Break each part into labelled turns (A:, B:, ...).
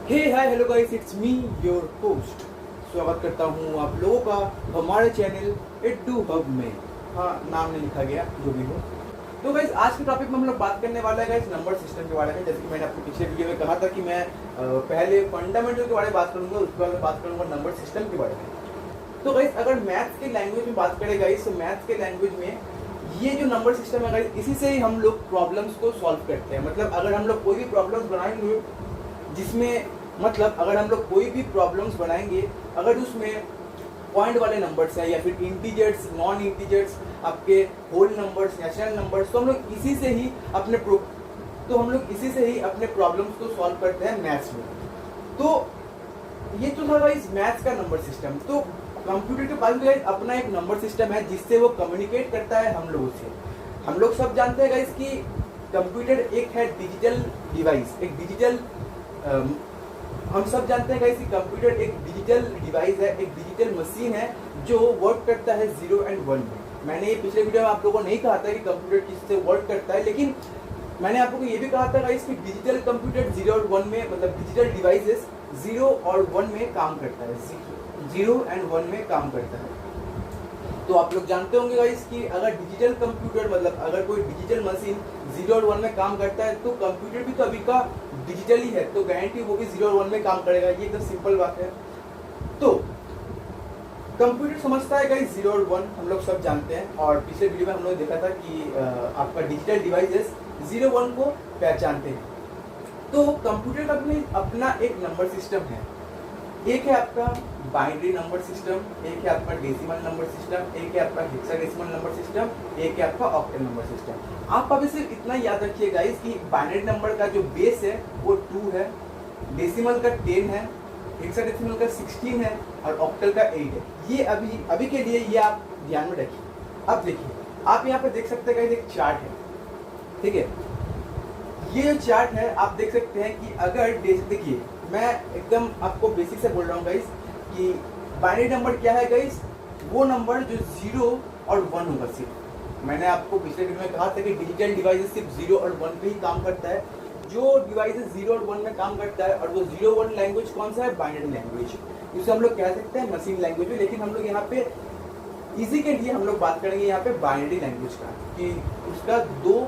A: Hey hi hello guys, it's me your host. स्वागत करता हूँ आप लोगों का हमारे चैनल एडू हब में। हाँ, नाम नहीं लिखा गया, जो भी हो। तो गाइस, आज के टॉपिक में हम लोग बात करने वाले हैं गाइस नंबर सिस्टम के बारे में। जैसे कि मैंने अपने पिछले वीडियो में कहा था कि मैं पहले फंडामेंटल के बारे में बात करूंगा, उसके बाद बात करूंगा नंबर सिस्टम के बारे में। तो गाइस, अगर मैथ्स के लैंग्वेज में बात करें गाइस, तो मैथ्स के लैंग्वेज में ये जो नंबर सिस्टम है गाइस, इसी से ही हम लोग प्रॉब्लम्स को सॉल्व करते हैं। मतलब अगर हम लोग कोई भी प्रॉब्लम्स बनाएंगे जिसमें अगर हम लोग कोई भी प्रॉब्लम्स बनाएंगे, अगर उसमें पॉइंट वाले नंबर्स हैं या फिर इंटीजर्स, नॉन इंटीजर्स, आपके होल नंबर्स, नेचुरल नंबर्स, तो हम लोग इसी से ही अपने प्रॉब्लम्स को सॉल्व करते हैं मैथ्स में। तो ये तो था गाइस मैथ्स का नंबर सिस्टम। तो कंप्यूटर के पास भी गाइस अपना एक नंबर सिस्टम है जिससे वो कम्युनिकेट करता है हम लोगों से। हम लोग सब जानते हैं गाइस कि कंप्यूटर एक है डिजिटल डिवाइस, हम सब जानते हैं गाइस कि कंप्यूटर एक डिजिटल डिवाइस है, एक डिजिटल मशीन है जो वर्क करता है 0 और 1 में। मैंने ये पिछले वीडियो में आप लोगों को नहीं कहा था कि कंप्यूटर किससे वर्क करता है, लेकिन मैंने आप लोगों को ये भी कहा था गाइस कि डिजिटल कंप्यूटर 0 और 1 में, मतलब डिजिटल डिवाइसेस 0 और 1 में काम करता है, 0 और 1 में काम करता है। तो आप लोग जानते होंगे गाइस कि अगर डिजिटल कंप्यूटर, मतलब अगर कोई डिजिटल मशीन 0 और 1 में काम करता है, तो कंप्यूटर भी तो अभी का डिजिटल ही है, तो गारंटी वो भी 0 और 1 में काम करेगा। ये तो सिंपल बात है। तो कंप्यूटर समझता है गाइस 0 और 1, हम लोग सब जानते हैं। और पिछले वीडियो में हम लोग देखा था कि आपका डिजिटल डिवाइसेस 0 1 को पहचानते हैं। तो कंप्यूटर का भी अपना एक नंबर सिस्टम है। एक है आपका बाइनरी नंबर सिस्टम, एक है आपका डेसिमल नंबर सिस्टम, एक है आपका हेक्साडेसिमल नंबर सिस्टम, एक है आपका ऑक्टल नंबर सिस्टम। आप अभी सिर्फ इतना याद रखिए गाइस कि बाइनरी नंबर का जो बेस है वो 2 है, डेसिमल का 10 है, हेक्साडेसिमल का 16 है और ऑक्टल का 8 है। ये अभी के लिए ये आप ध्यान में रखिए। अब देखिए, आप यहाँ पे देख सकते हैं गाइस एक चार्ट है, ठीक है। ये जो चार्ट है आप देख सकते हैं कि अगर देखिए, मैं एकदम आपको बेसिक से बोल रहा हूँ गाइस कि बाइनरी नंबर क्या है गाइस, वो नंबर जो 0 और 1 होगा। सिर्फ मैंने आपको पिछले वीडियो में कहा था कि डिजिटल डिवाइस सिर्फ 0 और 1 पे ही काम करता है। जो डिवाइस 0 और 1 में काम करता है, और वो 0 1 लैंग्वेज कौन सा है, बाइनरी लैंग्वेज। इसे हम लोग कह सकते हैं मशीन लैंग्वेज में, लेकिन हम लोग यहाँ पे इजी के लिए हम लोग बात करेंगे यहाँ पे बाइनरी लैंग्वेज का, कि उसका 2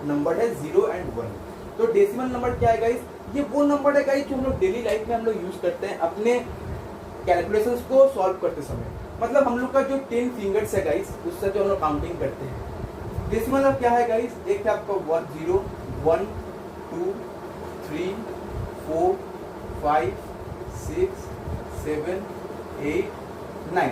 A: नंबर है 0 और 1। तो डेसिमल नंबर क्या है गाइस, ये वो नंबर है गाइस जो हम लोग डेली लाइफ में हम लोग यूज करते हैं अपने कैलकुलेशंस को सॉल्व करते समय। मतलब हम लोग का जो 10 फिंगर्स है गाइस, उससे जो हम लोग काउंटिंग करते हैं। डेसिमल अब क्या है गाइस, एक है आपका 0 1 2 3 4 5 6 7 8 9।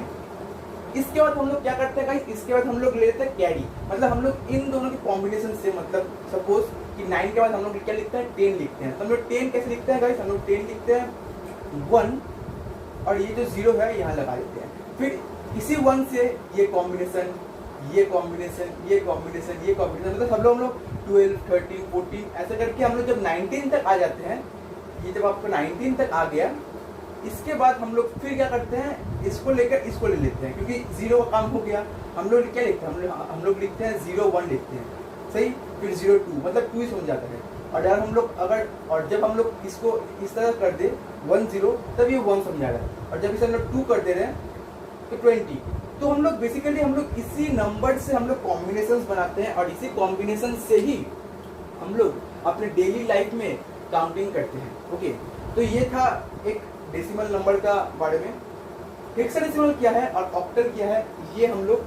A: इसके बाद हम लोग क्या करते हैं गाइस, इसके बाद हम लोग ले लेते हैं कैरी। मतलब हम लोग इन दोनों के कॉम्बिनेशन से, मतलब सपोज कि 9 के बाद हम लोग क्या लिखते हैं, 10 लिखते हैं। तो हम लोग 10 कैसे लिखते हैं गाइस, हम लोग 10 लिखते हैं 1 और ये जो 0 है यहाँ लगा देते हैं। फिर इसी 1 से ये कॉम्बिनेशन, ये कॉम्बिनेशन, ये कॉम्बिनेशन, ये कॉम्बिनेशन, मतलब हम लोग 12 13 14 ऐसा करके हम लोग जब 19 तक आ जाते हैं, ये जब आपको 19 तक आ गया, इसके बाद हम लोग फिर क्या करते हैं, इसको लेकर इसको ले लेते हैं, क्योंकि 0 का काम हो गया। हम लोग क्या लिखते हैं, हम लोग लिखते हैं 0 1 लिखते हैं, सही। फिर 0 2, मतलब 2 ही समझ जाता है। और यार हम लोग और जब हम लोग इसको इस तरह कर दे 1 0, तब ये 1 समझा रहा है। और जब इसे हम लोग 2 कर दे रहे हैं तो 20। तो हम लोग बेसिकली हम लोग इसी नंबर से हम लोग कॉम्बिनेशन बनाते हैं, और इसी कॉम्बिनेशन से ही हम लोग अपने डेली लाइफ में काउंटिंग करते हैं। ओके, तो ये था एक डेसिमल नंबर का बारे में। हेक्साडेसिमल क्या है और ऑक्टल क्या है, ये हम लोग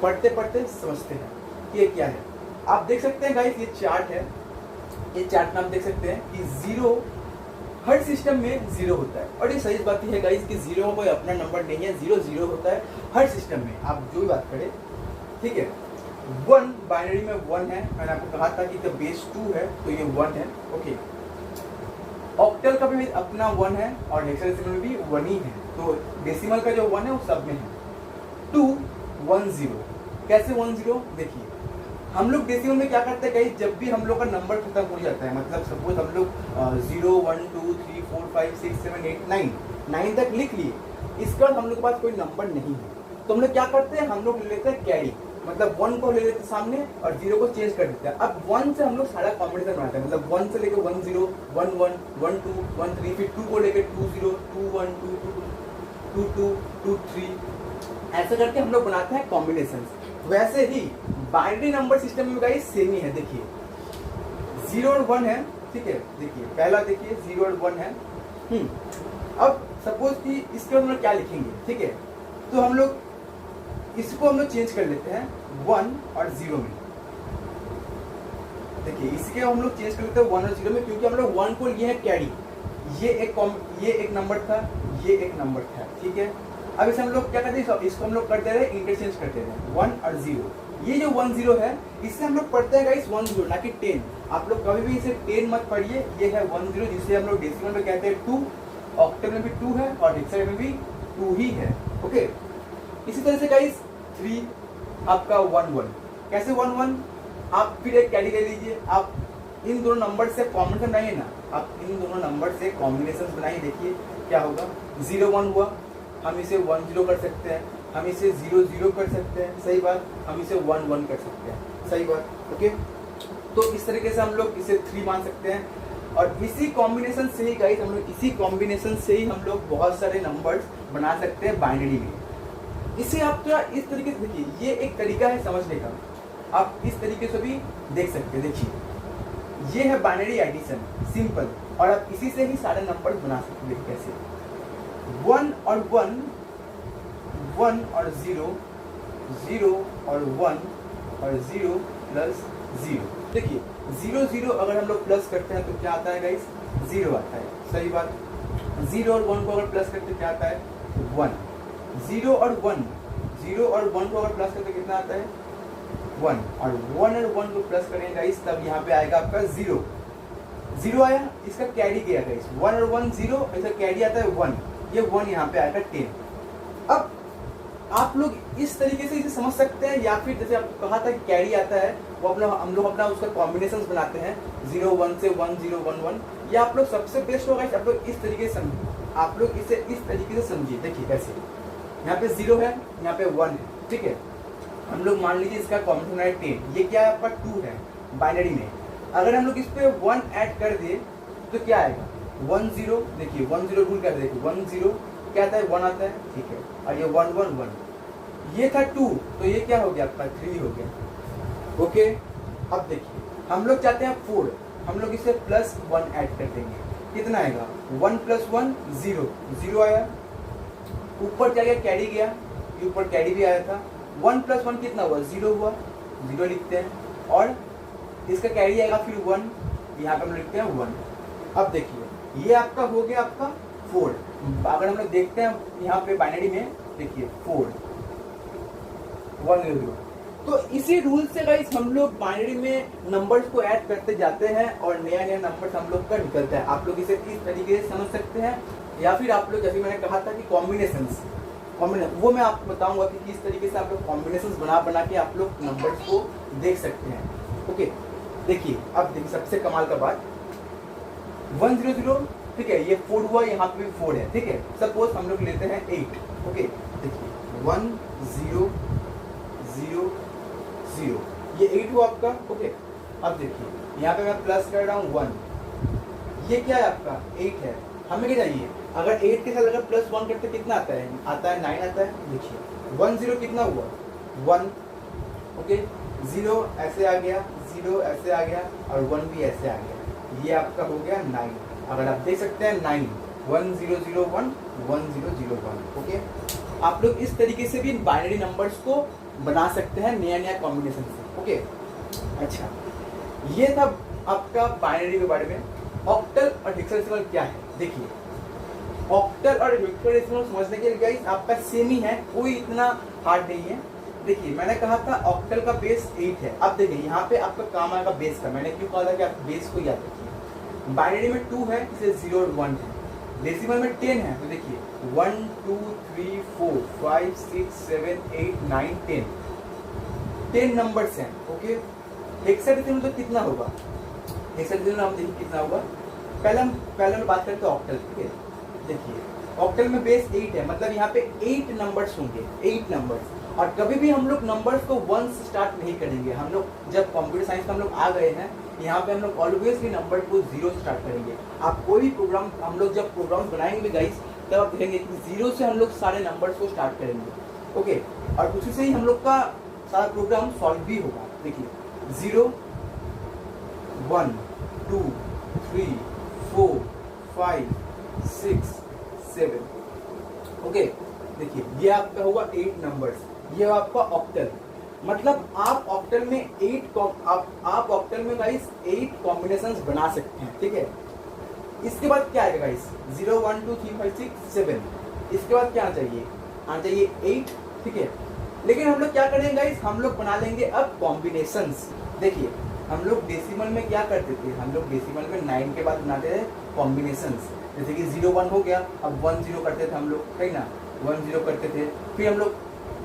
A: पढ़ते पढ़ते समझते हैं कि ये क्या है। आप देख सकते हैं गाइस, ये चार्ट है। ये चार्ट में आप देख सकते हैं कि 0 हर सिस्टम में 0 होता है। और ये सही बात है गाइस कि 0 का कोई अपना नंबर नहीं है, 0 0 होता है हर सिस्टम में, आप जो भी बात करें, ठीक है। 1 बाइनरी में 1 है, मैंने आपको कहा था कि जब बेस 2 है तो ये 1 है। ओके, ऑक्टल का भी अपना 1 है और हेक्साडेसिमल में भी 1 ही है। तो डेसिमल का जो 1 है वो सब में है। 2 1 0, कैसे 1 0, देखिए हम लोग डेसिमल में क्या करते हैं गाइस, जब भी हम लोग का नंबर खत्म हो जाता है, मतलब सपोज हम लोग 0 1 2 3 4 5 6 7 8 9 तक लिख लिए, इसके बाद हम लोग के पास कोई नंबर नहीं है, तो हम लोग क्या करते हैं, हम लोग ले लेते हैं कैरी। मतलब 1 को ले लेते हैं सामने और 0 को चेंज कर देते हैं। अब 1 से हम लोग सारा कॉम्बिनेशन बनाते हैं, मतलब 1 से लेके 1 0 1 1 1 2 1 3, फिर 2 को लेके 2 0 2 1 2 2 2 2 3, ऐसा करके हम लोग बनाते हैं कॉम्बिनेशन। वैसे ही बाइनरी नंबर सिस्टम में गाइस सेम ही है। देखिए 0 और 1 है, ठीक है। देखिए पहला देखिए 0 और 1 है। अब सपोज कि इसके हम लोग क्या लिखेंगे, ठीक है, तो हम लोग इसको हम लोग चेंज कर लेते हैं 1 और 0 में। देखिए इसके हम लोग चेंज कर लेते हैं 1 और 0 में, क्योंकि हम लोग 1 को लिए है कैरी, ये एक नंबर था, ये एक नंबर था, ठीक है। अब इसे हम लोग क्या करते हैं, इसको हम लोग कर दे रहे हैं इंटरचेंज करते हैं 1 और 0। ये जो 1 0 है इससे हम लोग पढ़ते हैं गाइस 1 0, ना कि 10। आप लोग कभी भी इसे 10 मत पढ़िए, ये है 1 0, जिसे हम लोग डेसिमल में कहते हैं 2, ऑक्टल में भी 2 है और हेक्साडेसिमल में भी 2 ही है, ओके। इसी तरह से गाइस 3 आपका 1 1, कैसे 1 1, आप फिर एक कैरी ले लीजिए, आप इन दोनों नंबर से कॉम्बिनेशन बनाइए ना, आप इन दोनों नंबर से कॉम्बिनेशन बनाइए, देखिए क्या होगा। 0 1 हुआ, हम इसे 1 0 कर सकते हैं, हम इसे 0 0 कर सकते हैं, सही बात, हम इसे 1 1 कर सकते हैं, सही बात, ओके। तो इस तरीके से हम लोग इसे 3 मान सकते हैं, और इसी कॉम्बिनेशन से ही गाइस हम लोग इसी कॉम्बिनेशन से ही हम लोग बहुत सारे नंबर्स बना सकते हैं बाइनरी में। इसे आप क्या इस तरीके से देखिए, ये एक तरीका है समझने का, आप इस तरीके से भी देख सकते हैं। देखिए ये है बाइनरी एडिशन, सिंपल, और आप इसी से ही सारे नंबर्स बना सकते हैं। कैसे 1 और 1, 1 और 0, 0 और 1 और 0 प्लस 0। देखिए 0 0 अगर हम लोग प्लस करते हैं तो क्या आता है गाइस, 0 आता है, सही बात। 0 और 1 को अगर प्लस करते हैं क्या आता है, 1। 0 और 1, 0 और 1 को अगर प्लस करते कितना आता है, 1, और 1 और 1 को प्लस करेंगे गाइस तब यहाँ पे आएगा आपका 0 0 आया, इसका कैरी गया गाइस, 1 और 1 0, इसका कैरी आता है 1, ये 1 यहाँ पे आएगा 10। अब आप लोग इस तरीके से इसे समझ सकते हैं, या फिर जैसे आपको कहा था कि कैरी आता है वो अपना हम लोग अपना उसका कॉम्बिनेशन बनाते हैं 0 1 से 1 0 1 1, या आप लोग सबसे बेस्ट होगा आप लोग इस तरीके से आप लोग इसे इस तरीके से समझिए। देखिए कैसे, यहाँ पे 0 है, यहाँ पे 1 है, ठीक है। हम लोग मान लीजिए इसका कॉम्बिनेशन है 10, ये क्या है आपका 2 है बाइनरी में। अगर हम लोग इस पे 1 ऐड कर दे तो क्या आएगा, 1 0, देखिए 1 0 रूल कर देखिए 1 0 क्या आता है, 1 आता है, ठीक है, और ये 1 1 1, ये था 2, तो ये क्या हो गया आपका 3 हो गया, ओके। अब देखिए हम लोग चाहते हैं 4, हम लोग इसे प्लस 1 ऐड कर देंगे, कितना आएगा, 1 प्लस 1 0, 0 आया, ऊपर क्या गया, कैरी गया, ये ऊपर कैरी भी आया था, 1 प्लस 1 कितना हुआ, 0 हुआ, 0 लिखते हैं, और इसका कैरी आएगा फिर 1, यहाँ पे हम लिखते हैं 1। अब देखिए ये आपका हो गया आपका 4। अगर हम लोग देखते हैं यहाँ पे बाइनरी में, देखिए 4 1 0, तो इसी रूल से गाइस हम लोग बाइनरी में नंबर्स को ऐड करते जाते हैं और नया नया नंबर्स हम लोग का निकलता है। आप लोग इसे इस तरीके से समझ सकते हैं, या फिर आप लोग जैसे मैंने कहा था कि कॉम्बिनेशंस वो मैं आपको बताऊंगा कि किस तरीके से आप लोग कॉम्बिनेशंस बना के आप लोग नंबर्स को देख सकते हैं, ओके। देखिए अब देखिए सबसे कमाल का बात, 1 0 0, ठीक है, ये 4 हुआ, यहाँ पे भी 4 है, ठीक है। सपोज हम लोग लेते हैं 8, ओके। देखिए 1 0 0 0, ये 8 हुआ आपका, ओके। अब देखिए यहाँ पे मैं प्लस कर रहा हूँ 1, ये क्या है आपका 8 है, हमें क्या चाहिए, अगर 8 के साथ अगर प्लस 1 करते कितना आता है, 9 आता है। देखिए 1 0 कितना हुआ, 1, ओके, 0 ऐसे आ गया, 0 ऐसे आ गया, और 1 भी ऐसे आ गया, ये आपका हो गया 9। अगर आप देख सकते हैं 9 1 0 0 1 1 0 0 1, ओके। आप लोग इस तरीके से भी बाइनरी नंबर्स को बना सकते हैं नया नया कॉम्बिनेशन से, ओके। अच्छा, ये था आपका बाइनरी के बारे में। ऑक्टल और हेक्साडेसिमल क्या है, देखिए ऑक्टल और हेक्साडेसिमल समझने के लिए गाइस आपका सेम ही है, कोई इतना हार्ड नहीं है। देखिए मैंने कहा था ऑक्टल का बेस 8 है। अब देखिए यहाँ पे आपका काम आएगा बेस का, मैंने क्यों कहा था कि आप बेस को याद रखिए। बाइनरी में 2 है, इसे 0 और 1 है, डेसिमल में 10 है, तो देखिए 1 2 3 4 5 6 7 8 9 10 नंबर्स हैं, ओके। हेक्साडेसिमल तो कितना होगा, हेक्साडेसिमल हम देखिए कितना होगा। पहले हम बात करते हैं ऑक्टल, ठीक है। देखिए ऑक्टल में बेस 8 है, मतलब यहाँ पे 8 नंबर्स होंगे, 8 नंबर्स, और कभी भी हम लोग नंबर्स को 1 से स्टार्ट नहीं करेंगे। हम लोग जब कंप्यूटर साइंस में हम लोग आ गए हैं, यहाँ पे हम लोग ऑलवेज नंबर को 0 से स्टार्ट करेंगे। आप कोई भी प्रोग्राम, हम लोग जब प्रोग्राम बनाएंगे गाइस, तब आप देखेंगे कि 0 से हम लोग सारे नंबर्स को स्टार्ट करेंगे। ओके, और उसी से ही हम लोग का सारा प्रोग्राम सॉल्व भी होगा। देखिए 0 1 2 3 4 5 6 7। ओके, देखिए ये आपका हुआ 8 नंबर्स, ये आपका ऑक्टल। मतलब आप ऑक्टल में 8 आप ऑक्टल में गाइस 8 कॉम्बिनेशंस बना सकते हैं, ठीक है। इसके बाद क्या आएगा गाइस, 0 1 2 3 5 6 7। इसके बाद क्या आना चाहिए 8, ठीक है। लेकिन हम लोग क्या करेंगे गाइस, हम लोग बना लेंगे अब कॉम्बिनेशंस। देखिए हम लोग डेसिमल में क्या करते थे, हम लोग डेसिमल में 9 के बाद बनाते थे कॉम्बिनेशंस। जैसे कि 0 1 हो गया, अब 1 0 करते थे हम लोग, है ना, 1 0 करते थे, फिर हम लोग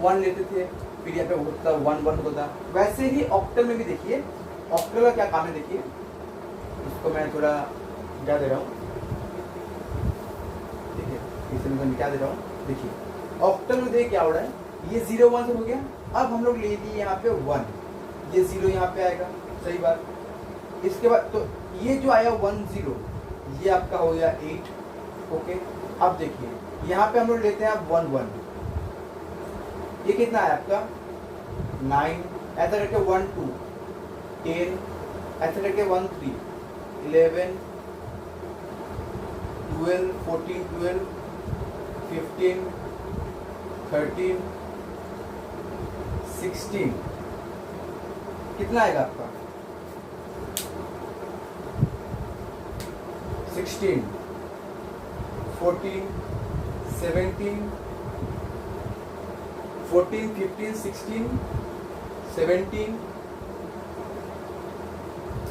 A: 1 लेते थे, फिर यहाँ पे होता 1 1 होता था। वैसे ही ऑक्टल में भी देखिए, ऑक्टल का क्या काम है, देखिए इसको मैं थोड़ा मिटा दे रहा हूँ, ठीक है, इसे मैं मिटा दे रहा हूँ। देखिए ऑक्टल में देखिए क्या हो रहा है, ये 0 1 से हो गया, अब हम लोग ले लिए यहाँ पे 1, ये 0 यहाँ पे आएगा, सही बात। इसके बाद तो ये जो आया 1 0, ये आपका हो गया 8। ओके, अब देखिए यहाँ पे हम लोग लेते हैं अब 1 1, ये कितना है आपका 9, ऐसा करके 1 2 10, ऐसा करके 1 3 11 12 14 12 15 13 16। कितना आएगा आपका 16 14 17 14 15 16 17,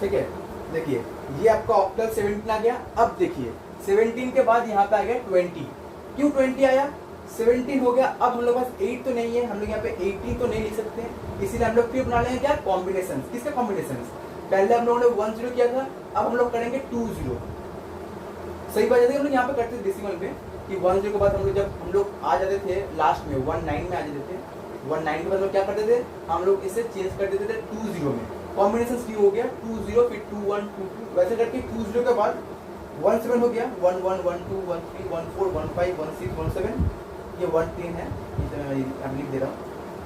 A: ठीक है। देखिए ये आपका ऑक्टल 17 आ गया। अब देखिए 17 के बाद यहाँ पे आ गया 20। क्यों 20 आया, 17 हो गया। अब हम लोग पास 8 तो नहीं है, हम लोग यहाँ पे 18 तो नहीं लिख सकते हैं, इसीलिए हम लोग फिर बना लेंगे क्या, कॉम्बिनेशन। किसके कॉम्बिनेशन, पहले हम लोगों ने 1 0 किया था, अब हम लोग करेंगे 2 0। सही बात है, हम लोग यहाँ पे करते थे डेसिमल में कि 1 0 के बाद हम लोग आ जाते थे लास्ट में 1 9 में आ जाते थे। 1 9 के बाद हम क्या करते थे, हम लोग इसे चेंज कर देते थे 2 0 में। कॉम्बिनेशन क्यों हो गया 2 0 फिर 2 1 2 2, वैसे करके 2 0 के बाद 1 7 हो गया, 1 1 1 2 1 3 1 4 1 5 1 6 1 7, ये 1 3 है, इसे मैं लिख दे रहा हूँ।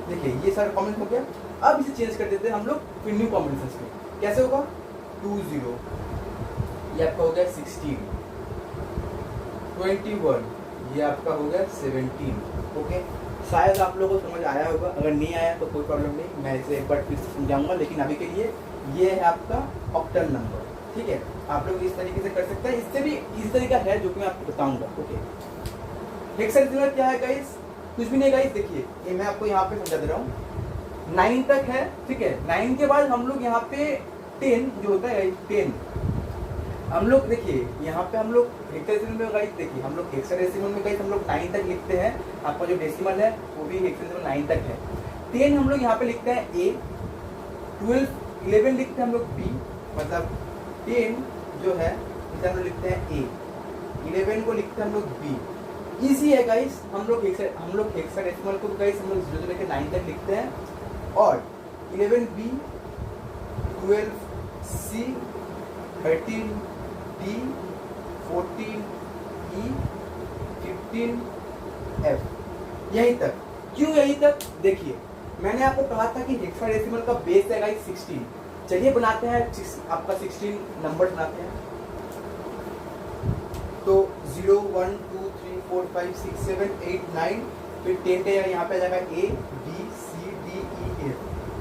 A: देखिए ये सारा कॉम्बिनेशन हो गया। अब इसे चेंज कर देते हैं हम लोग फिर न्यू कॉम्बिनेशन में। कैसे होगा 2 0, ये आपका हो गया 16, 21, ये आपका हो गया 17। ओके, शायद आप लोगों को समझ आया होगा, अगर नहीं आया तो कोई प्रॉब्लम नहीं, मैं इसे एक बार फिर से समझाऊंगा। लेकिन अभी के लिए ये है आपका ऑक्टल नंबर, ठीक है। आप लोग इस तरीके से कर सकते हैं, इससे भी इसी तरीका है जो कि मैं आपको बताऊंगा। ओके, हेक्साडेसिमल क्या है गाइस, कुछ भी नहीं गाइस। देखिए ये मैं आपको यहाँ पे समझा दे रहा हूँ, 9 तक है, ठीक है। 9 के बाद हम लोग यहाँ पे 10 जो होता है 10, हम लोग देखिए यहाँ पे हम लोग हेक्साडेसिमल में गाइस, देखिए हम लोग हेक्साडेसिमल में गाइस हम लोग 9 तक लिखते हैं। आपका जो डेसिमल है वो भी हेक्साडेसिमल 9 तक है। 10 हम लोग यहाँ पे लिखते हैं ए, 12 11 लिखते हैं हम लोग बी, मतलब 10 जो है इसे हम लोग लिखते हैं ए, 11 को लिखते हैं हम लोग बी। इजी है गाइस, हम लोग हेक्साडेसिमल को गाइस हम लोग 0 से लेकर 9 तक लिखते हैं, और 11 बी, 12 सी, 13 डी, 14 ई, 15 एफ, यहीं तक। क्यों यहीं तक, देखिए मैंने आपको कहा था कि हेक्साडेसिमल का बेस है गाइस 16। चलिए बनाते हैं आपका 16 नंबर बनाते हैं। तो 0 1 2 3 4 5 6 7 8 9, फिर 10 का यहाँ पे आ जाएगा A B C D E F.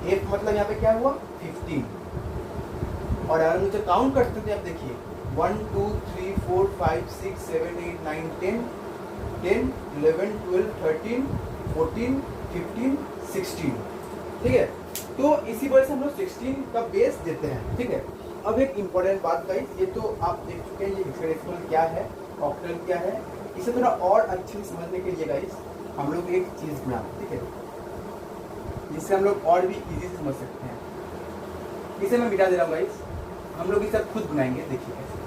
A: F मतलब यहाँ पे क्या हुआ 15। और अगर मुझे काउंट करते थे, आप देखिए 1 2 3 4 5 6 7 8 9 10 10 11 12 13 14 15 16, ठीक है। तो इसी वजह से हम लोग 16 का बेस देते हैं, ठीक है। अब एक इम्पोर्टेंट बात गाइस, ये तो आप देख चुके हैं ये हेक्साडेसिमल क्या है, ऑक्टल क्या है। इसे थोड़ा और अच्छे से समझने के लिए गाइस हम लोग एक चीज़ बनाते, ठीक है, जिससे हम लोग और भी इजी से समझ सकते हैं। इसे मैं मिटा दे रहा हूँ गाइस, हम लोग इसे खुद बनाएंगे। देखिए कैसे,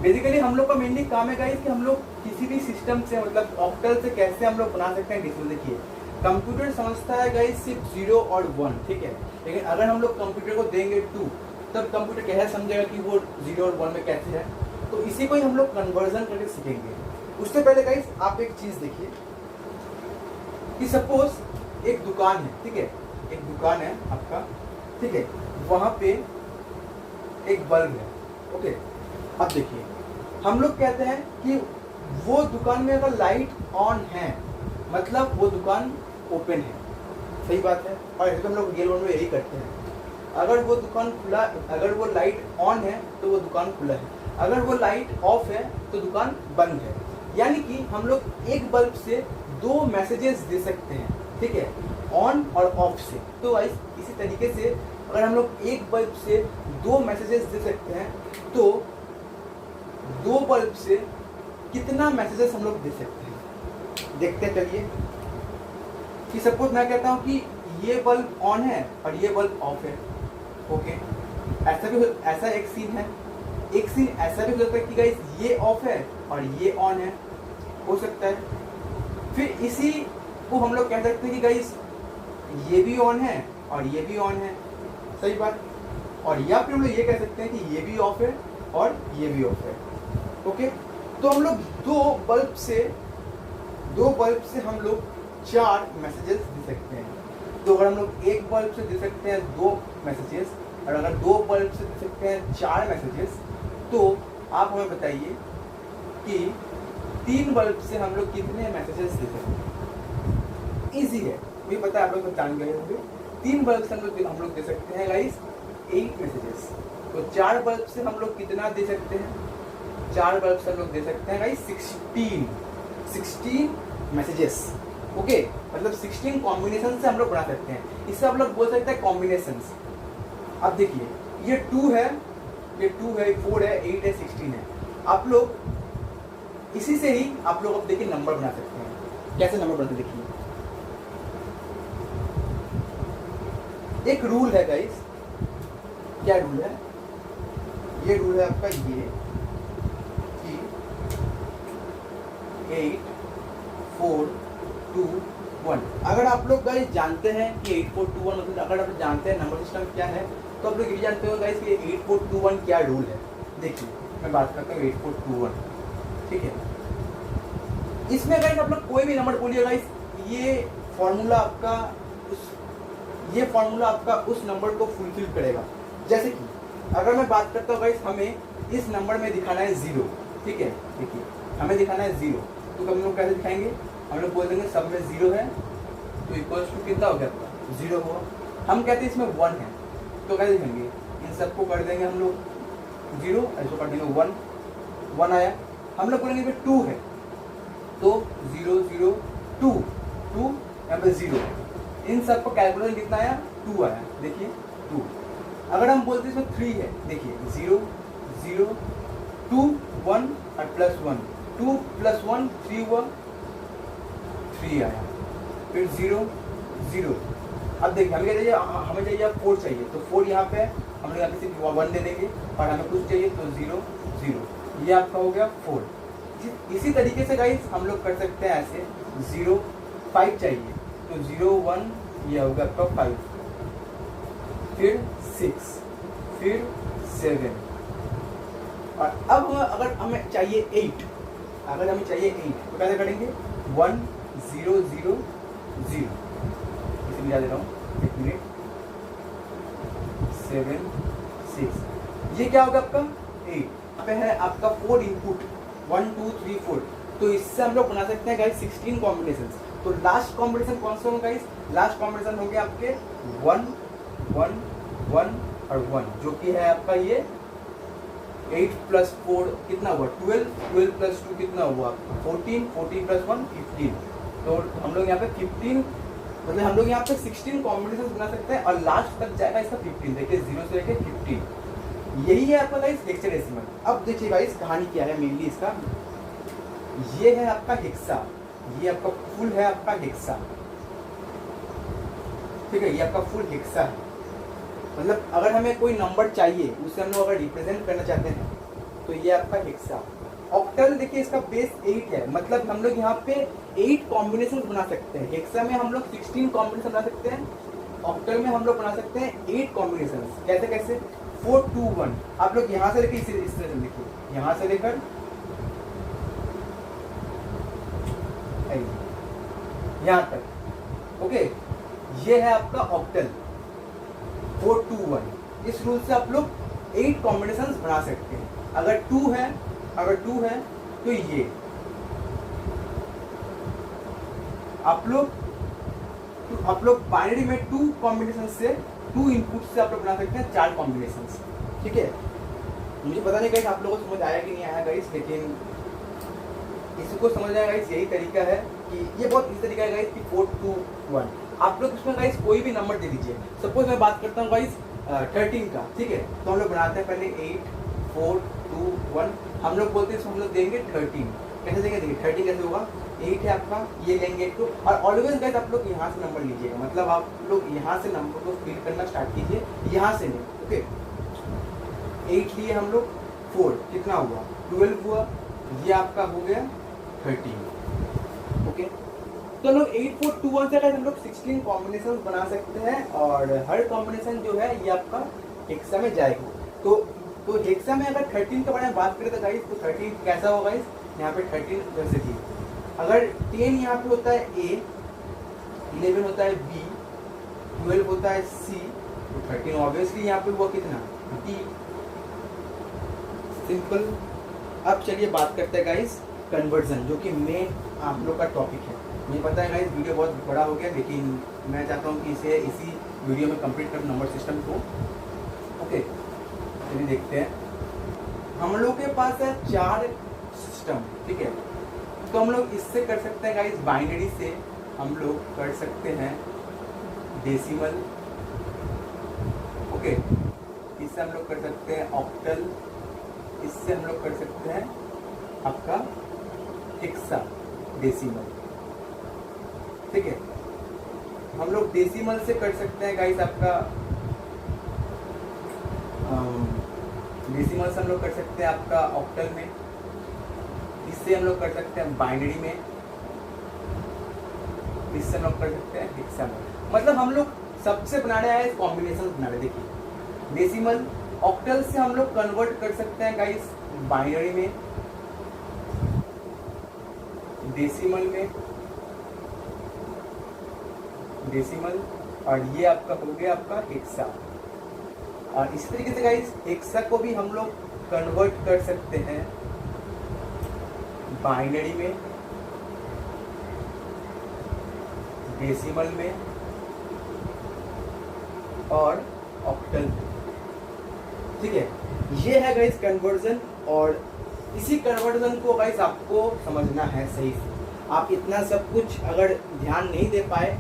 A: बेसिकली हम लोग का मेनली काम है गाइस कि हम लोग किसी भी सिस्टम से, मतलब ऑक्टल से कैसे हम लोग बना सकते हैं डेसिमल। देखिए कंप्यूटर समझता है गाइस सिर्फ 0 और 1, ठीक है। लेकिन अगर हम लोग कंप्यूटर को देंगे 2, तब कंप्यूटर कैसे समझेगा कि वो 0 और 1 में कैसे है। तो इसी को ही हम लोग कन्वर्जन करके सीखेंगे। उससे पहले गाइस आप एक चीज़ देखिए कि सपोज एक दुकान है, ठीक है, एक दुकान है आपका, ठीक है, वहाँ पे एक बल्ब है, ओके। अब देखिए हम लोग कहते हैं कि वो दुकान में अगर लाइट ऑन है मतलब वो दुकान ओपन है, सही बात है। और ऐसे हम लोग रियल वर्ल्ड में यही करते हैं। अगर वो दुकान खुला, अगर वो लाइट ऑन है तो वो दुकान खुला है, अगर वो लाइट ऑफ है तो दुकान बंद है। यानी कि हम लोग एक बल्ब से 2 मैसेजेस दे सकते हैं, ठीक है, ऑन और ऑफ से। तो इसी तरीके से अगर हम लोग एक बल्ब से 2 मैसेजेस दे सकते हैं तो 2 बल्ब से कितना मैसेजेस हम लोग दे सकते हैं, देखते हैं। चलिए कि सपोज मैं कहता हूँ कि ये बल्ब ऑन है और ये बल्ब ऑफ है, ओके। ऐसा एक सीन है। एक सीन ऐसा भी हो सकता है कि गाइस ये ऑफ है और ये ऑन है, हो सकता है। फिर इसी को हम लोग कह सकते हैं कि गाइस ये भी ऑन है और ये भी ऑन है, सही बात। और या फिर हम लोग ये कह सकते हैं कि ये भी ऑफ है और ये भी ऑफ है, ओके। तो हम लोग 2 बल्ब से हम लोग 4 मैसेजेस दे सकते हैं। तो अगर हम लोग एक बल्ब से दे सकते हैं 2 मैसेजेस और अगर 2 बल्ब से दे सकते हैं 4 मैसेजेस, तो आप हमें बताइए कि 3 बल्ब से हम लोग कितने मैसेजेस दे सकते हैं। ईजी है, मुझे पता है आप लोग तो जान गए होंगे। 3 बल्ब से हम लोग दे सकते हैं गाइस 8 मैसेजेस। तो 4 बल्ब से हम लोग कितना दे सकते हैं, 4 बल्ब से हम लोग दे सकते हैं गाइस 16 मैसेजेस, ओके। मतलब 16 कॉम्बिनेशन से हम लोग बना सकते हैं। इससे हम लोग बोल सकते हैं कॉम्बिनेशंस। अब देखिए ये 2 है, ये 2 है, 4 है, 8 है, 16 है। आप लोग इसी से ही आप लोग अब देखिए नंबर बना सकते हैं। कैसे नंबर बनाते देखिए, एक रूल है गाइस। क्या रूल है? ये रूल है आपका ये कि 8 4 2 1। अगर आप लोग गाइस जानते हैं कि 8 4 2 1 मतलब अगर आप जानते हैं नंबर सिस्टम क्या है, तो आप लोग ये जानते हो गाइस कि 8 4 2 1 क्या रूल है। देखिए मैं बात करता हूँ 8 4 2 1, ठीक है। इसमें गाइस आप लोग कोई भी नंबर बोलिए गाइस, ये फॉर्मूला आपका उस नंबर को फुलफिल करेगा। जैसे कि अगर मैं बात करता हूँ गाइस, हमें इस नंबर में दिखाना है 0, ठीक है। देखिए हमें दिखाना है 0, तो हम लोग कैसे दिखाएंगे, हम लोग बोल देंगे सब में 0 है तो इक्वल्स टू कितना हो गया आपका 0 हुआ। हम कहते हैं इसमें 1 है तो कैसे लिखेंगे, इन सबको कर देंगे हम लोग 0, ऐसे कर देंगे 1 आया। हम लोग बोलेंगे फिर 2 है तो 0 0 2 यहाँ पे 0, इन सब का कैलकुलेशन कितना आया 2 आया। देखिए 2। अगर हम बोलते हैं इसमें 3 है, देखिए 0 0 2 1 और +1, 2 + 1 3 हुआ, 3 आया। फिर 0 0। अब देखिए हमें चाहिए 4 चाहिए तो 4 यहाँ पे है, हम लोग यहाँ पे सिर्फ 1 दे देंगे। और हमें कुछ चाहिए तो 0 0, ये आपका हो गया 4। इसी तरीके से गाइस हम लोग कर सकते हैं ऐसे 0 5 चाहिए तो 0 1, ये होगा आपका 5, फिर 6, फिर 7। और अब अगर हमें चाहिए 8, तो कैसे करेंगे 1 0 0 0, इसे मिला दे रहा हूँ 1 मिनट, 7 6, ये क्या होगा आपका 8। यहाँ पे है आपका 4 इनपुट 1 2 3 4, तो इससे हम लोग बना सकते हैं गाइस 16 कॉम्बिनेशन। तो लास्ट कॉम्बिनेशन कौन सा होगा गाइस, लास्ट कॉम्बिनेशन हो गया आपके 1 1 1 और 1, जो कि है आपका ये 8 + 4 कितना हुआ 12, 12 + 2 कितना हुआ 14, 14 + 1 15। तो हम लोग यहाँ पे 15, मतलब हम लोग यहाँ पे 16 कॉम्बिनेशन बना सकते हैं और लास्ट तक जाएगा इसका 15। देखिए 0 से लेके 15, यही है आपका गाइस हेक्साडेसिमल। अब देखिए गाइस कहानी क्या है मेनली इसका, ये है आपका हेक्सा, ये आपका फुल है आपका हेक्सा, ठीक है। ये आपका फुल हेक्सा है, मतलब अगर हमें कोई नंबर चाहिए उसे हम लोग अगर रिप्रेजेंट करना चाहते हैं तो ये आपका हेक्सा। ऑक्टल देखिए इसका बेस 8 है, मतलब हम लोग यहाँ पे 8 कॉम्बिनेशन बना सकते हैं। हेक्सा में हम लोग 16 कॉम्बिनेशन बना सकते हैं, ऑक्टल में हम लोग बना सकते हैं 8 कॉम्बिनेशन। कैसे कैसे? 4 2 1। आप लोग यहाँ से लेकर इस तरह देखिए, यहाँ से लेकर यहाँ तक। ओके, ये है आपका ऑक्टल 4 2 1। इस रूल से आप लोग 8 कॉम्बिनेशन बना सकते हैं। अगर 2 है तो ये आप लोग बाइनरी में 2 कॉम्बिनेशन से 2 इनपुट से आप लोग बना सकते हैं 4 कॉम्बिनेशन। ठीक है, मुझे पता नहीं गाइस आप लोगों को समझ आया कि नहीं आया गाइस, लेकिन इसको समझना है गाइस, यही तरीका है कि ये बहुत इजी तरीका है गाइस कि 4 2 1। आप लोग इसमें गाइस कोई भी नंबर दे दीजिए। सपोज मैं बात करता हूँ गाइस 13 का, ठीक है, तो हम लोग बनाते हैं पहले 8 4 2 1। हम लोग बोलते हैं हम लोग देंगे 13। कैसे देंगे? देखिए 30 कैसे होगा? 8 है आपका, ये लेंगे 8 को, और ऑलवेज गाइस आप लोग यहाँ से नंबर लीजिएगा, मतलब आप लोग यहाँ से नंबर को फिल करना स्टार्ट कीजिए, यहाँ से नहीं। ओके, 8 लिए हम लोग, 4 कितना हुआ? 12 हुआ, ये आपका हो गया 13। ओके, तो लोग 8 4 2 1 से हम लोग 16 कॉम्बिनेशन बना सकते हैं, और हर कॉम्बिनेशन जो है ये आपका हेक्सा में जाएगा। तो हेक्सा में अगर 13 के बारे में बात करें तो गाइस, तो 13 कैसा होगा गाइस? यहाँ पे 13 जैसे कि अगर 10 यहाँ पे होता है A, 11 होता है B, 12 होता है C, तो 13 ऑब्वियसली यहाँ पे हुआ कितना? D। सिंपल। अब चलिए बात करते हैं गाइस कन्वर्जन, जो कि मेन आप लोग का टॉपिक है। मुझे पता है गाइस वीडियो बहुत बड़ा हो गया, लेकिन मैं चाहता हूँ कि इसे इसी वीडियो में कंप्लीट कर नंबर सिस्टम को। ओके, चलिए देखते हैं। हम लोग के पास है 4 सिस्टम, ठीक है, तो हम लोग इससे कर सकते हैं गाइस, बाइनरी से हम लोग कर सकते हैं डेसिमल। ओके, इससे हम लोग कर सकते हैं ऑक्टल, इससे हम लोग कर सकते हैं आपका हेक्सा डेसिमल। ठीक है, हम लोग डेसिमल से कर सकते हैं गाइस आपका डेसिमल से हम लोग कर सकते हैं आपका ऑक्टल में, इससे हम लोग कर सकते हैं बाइनरी में, इससे हम लोग कर सकते हैं हेक्सा में। मतलब हम लोग सबसे बनाने आए कॉम्बिनेशन बनाने। देखिए डेसिमल ऑक्टल से हम लोग कन्वर्ट कर सकते हैं गाइस बाइनरी में, डेसिमल में, डेसिमल, और ये आपका हो गया आपका हेक्सा। और इस तरीके से गाइस हेक्सा को भी हम लोग कन्वर्ट कर सकते हैं बाइनरी में, डेसिमल में और ऑक्टल में। ठीक है, ये है गाइस कन्वर्जन, और इसी कन्वर्जन को गाइस आपको समझना है सही से। आप इतना सब कुछ अगर ध्यान नहीं दे पाए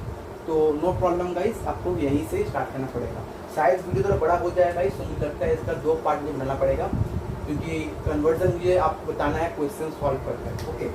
A: तो नो प्रॉब्लम गाइस, आपको यहीं से स्टार्ट करना पड़ेगा। शायद वीडियो थोड़ा बड़ा हो जाएगा गाइस, तो मुझे लगता है इसका 2 पार्ट में बनाना पड़ेगा, क्योंकि कन्वर्जन ये आपको बताना है क्वेश्चन सॉल्व करके। ओके।